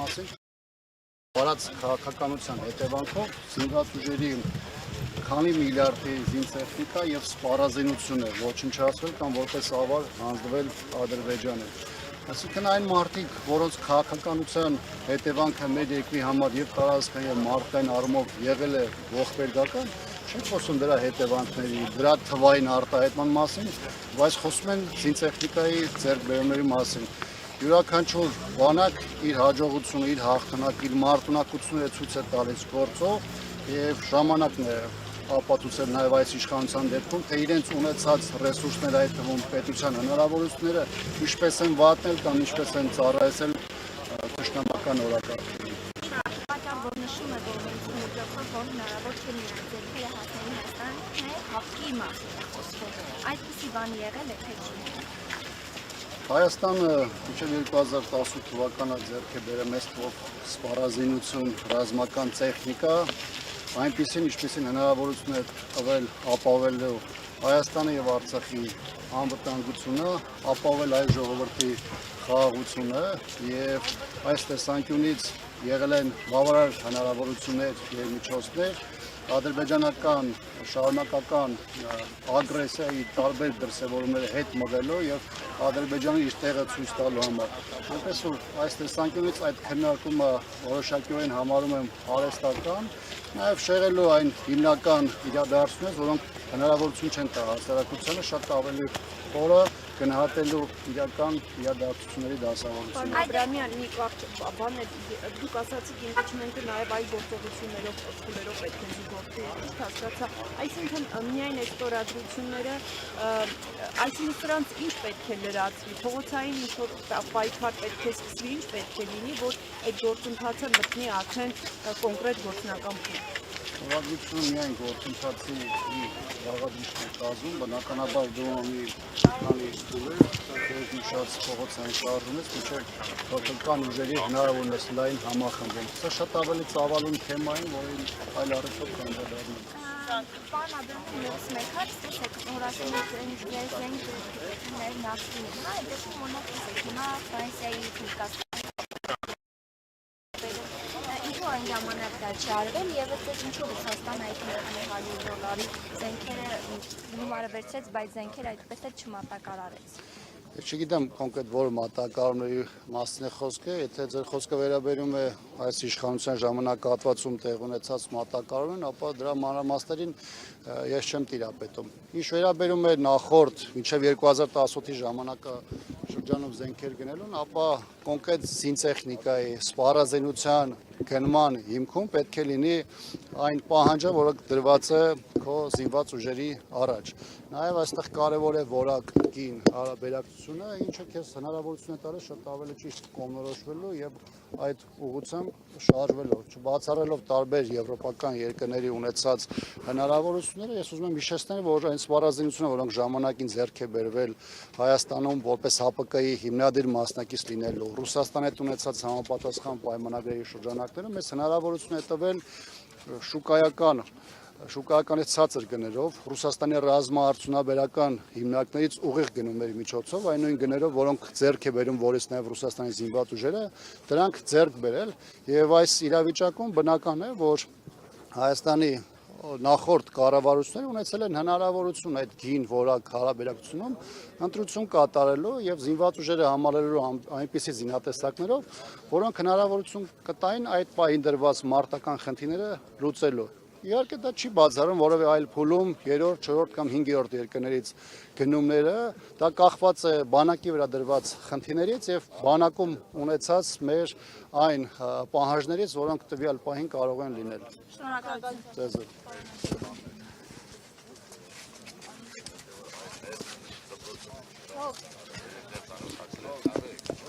մասին։ Վարած քաղաքականության հետևանքով զինված ուժերի քանի միլիարդի զինտեխնիկա եւ սպառազինություն է ոչնչացվել կամ որպես ավար հանձնվել Ադրբեջանին։ Այսինքն այն մարդիկ, որոնց քաղաքականության հետևանքը մեր երկրի համար եւ տարածքային եւ մարդկային առումով եղել է ողբերգական, չեն խոսում դրա հետևանքների, դրա թվային արտահայտման մասին, բայց խոսում են զինտեխնիկայի ձեռքբերումների մասին։ Յուրաքանչյուր բանակ իր հաջողությունը, իր հաղթանակը, իր մարտունակությունը ցույց է տալիս գործով եւ ժամանակն է ապացուցել նաեւ այս իշխանության դեպքում, թե իրենց ունեցած ռեսուրսները, այդ թվում պետության հնարավորությունները ինչպես են վատնել կամ ինչպես են ծառայեցել թշնամական օրակարգին։ Որ նշում է, որ միջոցով որ հնարավոր չէ միայն ձեռքերը հասնել Հայաստան, հապկի մասին է խոսվում։ Այդպիսի բան եղել է, թե չի։ Հայաստանը մինչև 2018 թվականը ձեռք է բերել մեծ թվով սպառազինություն, ռազմական տեխնիկա, այնպիսին, ինչպիսին հնարավորություն է տվել ապահովելու Հայաստանը եւ Արցախի անվտանգությունը, ապահովել այլ ժողովրդի խաղաղությունը եւ այս տեսանկյունից եղել են բավարար հնարավորություններ եւ միջոցներ ադրբեջանական շարունակական ագրեսիայի տարբեր դրսևորումների հետ մղելու եւ Ադրբեջանը իր տեղը ցույց տալու համար։ Այնպես որ այս տեսանկյունից այդ քննարկումը որոշակիորեն համարում եմ արհեստական, նաեւ շեղելու այն հիմնական իրադարձություններ, որոնք հնարավորություն չեն տա հասարակությանը շատ ավելի խորը գնահատելու իրական իրադարձությունների դասավորությունը։ Աբրամյան մի կարճ բան է, դուք ասացիք ինքնիչմենտը նաև այլ գործողություններով փոխումներով պետք է զուգորդի, ճիշտ հասկացա։ Այսինքն միայն այս ստորագրությունները, այսինքն սրանց ինչ պետք է լրացվի, փողոցային ինչ-որ պայքար պետք է սկսվի, ինչ պետք է լինի, որ այդ գործընթացը մտնի արդեն կոնկրետ գործնական փուլ։ Ուղղակիությունը միայն գործընթացի մի բաղադրիչն է կազմում, բնականաբար դու մի քանի փուլեր, դες նշած փողոցային շարժումից մինչև ռազմական ուժերի հնարավորինս լայն համախմբում։ Սա շատ ավելի ծավալուն թեմա է, որին այլ առիթով կանդրադառնանք։ Պարոն Աբրամյան, ևս մեկ հարց, տեսեք, հորացում եք ներնացվին, նա այդ դեպքում մոնակ տեսեք, հիմա Ֆրանսիայի թիկաս ինչու այն ժամանակ դա չի արվել եւ այդպես ինչու Ռուսաստանը այդ $100 զենքերը գումարը վերցրեց, բայց զենքերը այդպես էլ չմատակարարեց։ Չգիտեմ կոնկրետ որ մատակարարումների մասին է խոսքը, եթե ձեր խոսքը վերաբերում է այս իշխանության ժամանակահատվածում տեղ ունեցած մատակարարումն, ապա դրա մանրամասներին ես չեմ տիրապետում։ Ինչ վերաբերում է նախորդ մինչև 2018-ի ժամանակաշրջանում զենքեր գնելուն, ապա կոնկրետ զինտեխնիկայի սպառազինության գնման հիմքում պետք է լինի այն պահանջը, որը դրված է քո զինված ուժերի առաջ։ Նաև այստեղ կարևոր է որակին հարաբերակցությունը, ինչը քեզ հնարավորություն է տալիս շատ ավելի ճիշտ կողմնորոշվելու եւ այդ ուղղությամբ շարժվելու, չբացառելով տարբեր եվրոպական երկրների ունեցած հնարավորությունները, ես ուզում եմ հիշեցնել, որ այն սպառազինությունը, որոնք ժամանակին ձեռք է բերվել Հայաստանում որպես ՀԱՊԿ-ի հիմնադիր մասնակից լինելու, Ռուսաստանի հետ ունեցած համապատասխան պայմանագրերի շրջանակներում մեզ հնարավորություն է տվել շուկայականից ցածր գներով Ռուսաստանի ռազմաարդյունաբերական հիմնարկներից ուղիղ գնումների միջոցով, այն նույն գներով, որոնք ձեռք է բերում, որից նաև Ռուսաստանի զինված ուժերը, դրանք ձեռք բերել եւ այս իրավիճակում բնական է, որ Հայաստանի նախորդ կառավարությունները ունեցել են հնարավորություն այդ գին որակ հարաբերակցությունում ընտրություն կատարելու եւ զինված ուժերը համալրելու այնպիսի զինատեսակներով, որոնք հնարավորություն կտային այդ պահին դրված մարտական խնդիրները լուծելու։ Իհարկե դա չի բացառում որևէ այլ փուլում 3-րդ, 4-րդ կամ 5-րդ երկրներից գնումները, դա կախված է բանակի վրա դրված խնդիրներից եւ բանակում ունեցած մեր այն պահանջներից, որոնք տվյալ պահին կարող են լինել։ Շնորհակալություն։ Ձեզ